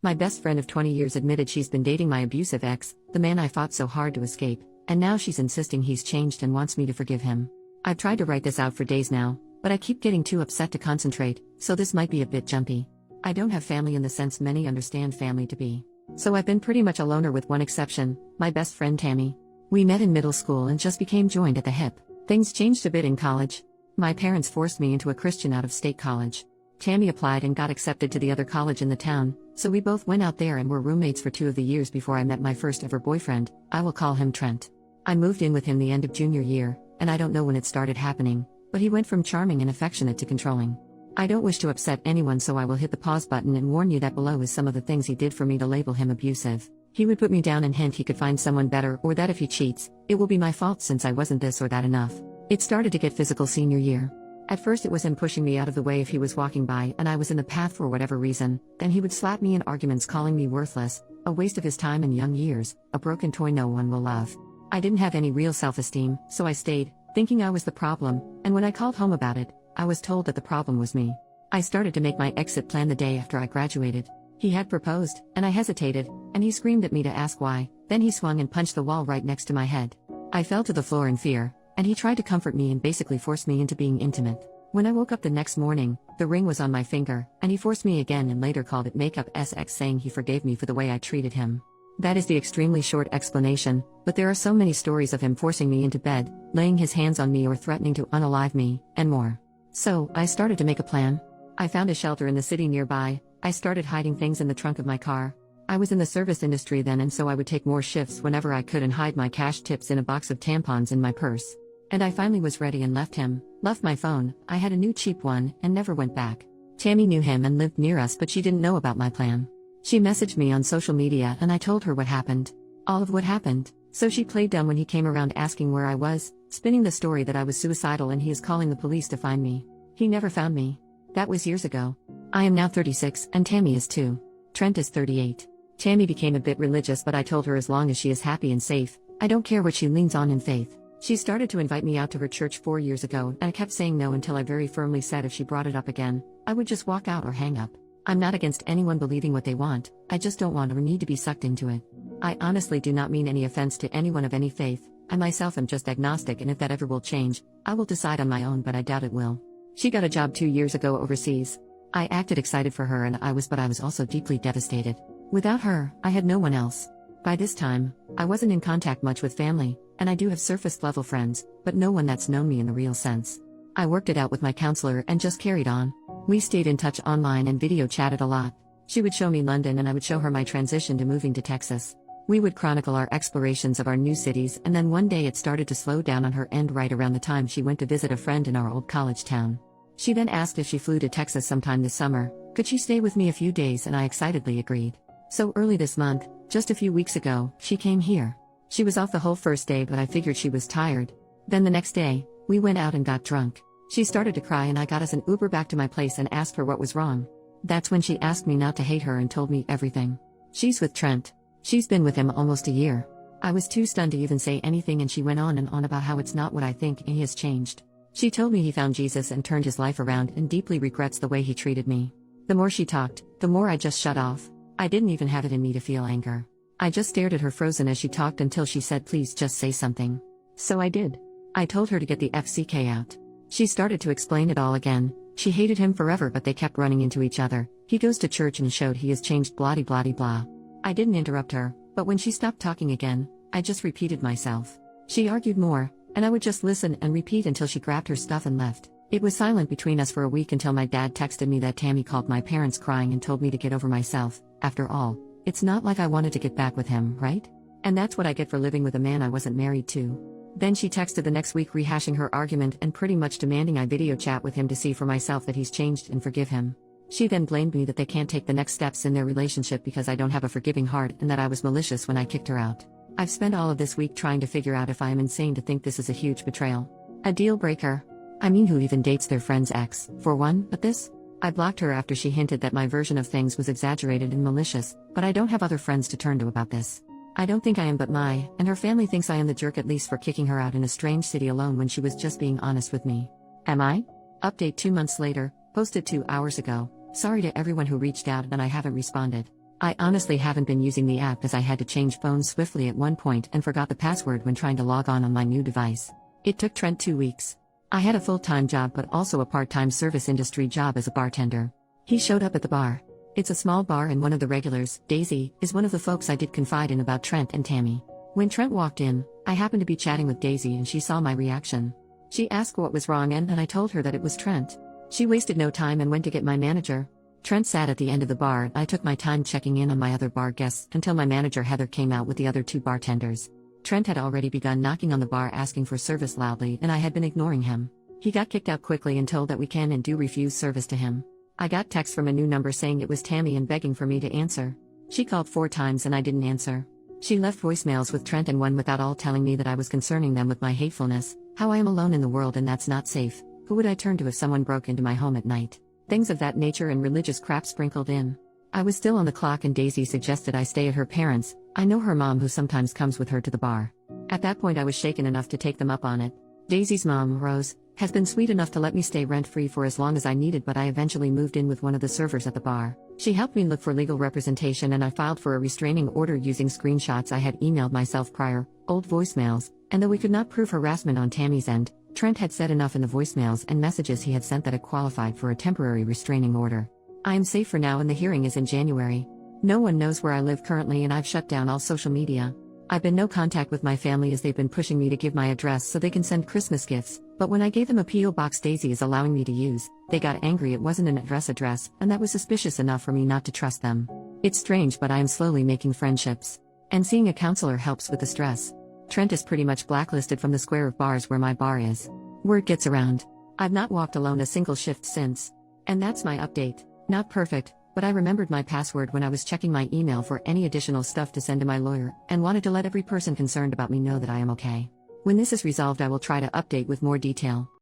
My best friend of 20 years admitted she's been dating my abusive ex, the man I fought so hard to escape, and now she's insisting he's changed and wants me to forgive him. I've tried to write this out for days now, but I keep getting too upset to concentrate, so this might be a bit jumpy. I don't have family in the sense many understand family to be. So I've been pretty much a loner with one exception, my best friend Tammy. We met in middle school and just became joined at the hip. Things changed a bit in college. My parents forced me into a Christian out-of-state college. Tammy applied and got accepted to the other college in the town, so we both went out there and were roommates for 2 of the years before I met my first ever boyfriend. I will call him Trent. I moved in with him the end of junior year, and I don't know when it started happening, but he went from charming and affectionate to controlling. I don't wish to upset anyone, so I will hit the pause button and warn you that below is some of the things he did for me to label him abusive. He would put me down and hint he could find someone better, or that if he cheats, it will be my fault since I wasn't this or that enough. It started to get physical senior year. At first it was him pushing me out of the way if he was walking by and I was in the path for whatever reason, then he would slap me in arguments calling me worthless, a waste of his time and young years, a broken toy no one will love. I didn't have any real self-esteem, so I stayed, thinking I was the problem, and when I called home about it, I was told that the problem was me. I started to make my exit plan the day after I graduated. He had proposed, and I hesitated, and he screamed at me to ask why, then he swung and punched the wall right next to my head. I fell to the floor in fear, and he tried to comfort me and basically forced me into being intimate. When I woke up the next morning, the ring was on my finger, and he forced me again and later called it makeup sex, saying he forgave me for the way I treated him. That is the extremely short explanation, but there are so many stories of him forcing me into bed, laying his hands on me or threatening to unalive me, and more. So, I started to make a plan. I found a shelter in the city nearby. I started hiding things in the trunk of my car. I was in the service industry then, and so I would take more shifts whenever I could and hide my cash tips in a box of tampons in my purse. And I finally was ready and left him, left my phone. I had a new cheap one, and never went back. Tammy knew him and lived near us, but she didn't know about my plan. She messaged me on social media and I told her what happened. All of what happened. So she played dumb when he came around asking where I was, spinning the story that I was suicidal and he is calling the police to find me. He never found me. That was years ago. I am now 36 and Tammy is too. Trent is 38. Tammy became a bit religious, but I told her as long as she is happy and safe, I don't care what she leans on in faith. She started to invite me out to her church 4 years ago, and I kept saying no until I very firmly said if she brought it up again, I would just walk out or hang up. I'm not against anyone believing what they want, I just don't want or need to be sucked into it. I honestly do not mean any offense to anyone of any faith. I myself am just agnostic, and if that ever will change, I will decide on my own, but I doubt it will. She got a job 2 years ago overseas. I acted excited for her but I was also deeply devastated. Without her, I had no one else. By this time, I wasn't in contact much with family, and I do have surface-level friends, but no one that's known me in the real sense. I worked it out with my counselor and just carried on. We stayed in touch online and video chatted a lot. She would show me London and I would show her my transition to moving to Texas. We would chronicle our explorations of our new cities, and then one day it started to slow down on her end right around the time she went to visit a friend in our old college town. She then asked if she flew to Texas sometime this summer, could she stay with me a few days, and I excitedly agreed. So early this month, just a few weeks ago, she came here. She was off the whole first day, but I figured she was tired. Then the next day, we went out and got drunk. She started to cry and I got us an Uber back to my place and asked her what was wrong. That's when she asked me not to hate her and told me everything. She's with Trent. She's been with him almost a year. I was too stunned to even say anything, and she went on and on about how it's not what I think and he has changed. She told me he found Jesus and turned his life around and deeply regrets the way he treated me. The more she talked, the more I just shut off. I didn't even have it in me to feel anger. I just stared at her frozen as she talked until she said, please just say something. So I did. I told her to get the FCK out. She started to explain it all again. She hated him forever, but they kept running into each other. He goes to church and showed he has changed blah blah blah. I didn't interrupt her, but when she stopped talking again, I just repeated myself. She argued more, and I would just listen and repeat until she grabbed her stuff and left. It was silent between us for a week until my dad texted me that Tammy called my parents crying and told me to get over myself. After all, it's not like I wanted to get back with him, right? And that's what I get for living with a man I wasn't married to. Then she texted the next week rehashing her argument and pretty much demanding I video chat with him to see for myself that he's changed and forgive him. She then blamed me that they can't take the next steps in their relationship because I don't have a forgiving heart and that I was malicious when I kicked her out. I've spent all of this week trying to figure out if I am insane to think this is a huge betrayal. A deal breaker. I mean, who even dates their friend's ex, for one, but this? I blocked her after she hinted that my version of things was exaggerated and malicious, but I don't have other friends to turn to about this. I don't think I am, but and her family thinks I am the jerk, at least for kicking her out in a strange city alone when she was just being honest with me. Am I? Update 2 months later, posted 2 hours ago. Sorry to everyone who reached out and I haven't responded. I honestly haven't been using the app as I had to change phones swiftly at one point and forgot the password when trying to log on my new device. It took Trent 2 weeks. I had a full-time job but also a part-time service industry job as a bartender. He showed up at the bar. It's a small bar and one of the regulars, Daisy, is one of the folks I did confide in about Trent and Tammy. When Trent walked in, I happened to be chatting with Daisy and she saw my reaction. She asked what was wrong and I told her that it was Trent. She wasted no time and went to get my manager. Trent sat at the end of the bar and I took my time checking in on my other bar guests until my manager Heather came out with the other 2 bartenders. Trent had already begun knocking on the bar asking for service loudly and I had been ignoring him. He got kicked out quickly and told that we can and do refuse service to him. I got text from a new number saying it was Tammy and begging for me to answer. She called 4 times and I didn't answer. She left voicemails with Trent and one without all telling me that I was concerning them with my hatefulness, how I am alone in the world and that's not safe, who would I turn to if someone broke into my home at night. Things of that nature and religious crap sprinkled in. I was still on the clock and Daisy suggested I stay at her parents'. I know her mom who sometimes comes with her to the bar. At that point I was shaken enough to take them up on it. Daisy's mom, Rose, has been sweet enough to let me stay rent-free for as long as I needed but I eventually moved in with one of the servers at the bar. She helped me look for legal representation and I filed for a restraining order using screenshots I had emailed myself prior, old voicemails, and though we could not prove harassment on Tammy's end, Trent had said enough in the voicemails and messages he had sent that it qualified for a temporary restraining order. I am safe for now and the hearing is in January. No one knows where I live currently and I've shut down all social media. I've been no contact with my family as they've been pushing me to give my address so they can send Christmas gifts, but when I gave them a P.O. box Daisy is allowing me to use, they got angry it wasn't an address, and that was suspicious enough for me not to trust them. It's strange but I am slowly making friendships. And seeing a counselor helps with the stress. Trent is pretty much blacklisted from the square of bars where my bar is. Word gets around. I've not walked alone a single shift since. And that's my update. Not perfect, but I remembered my password when I was checking my email for any additional stuff to send to my lawyer, and wanted to let every person concerned about me know that I am okay. When this is resolved I will try to update with more detail.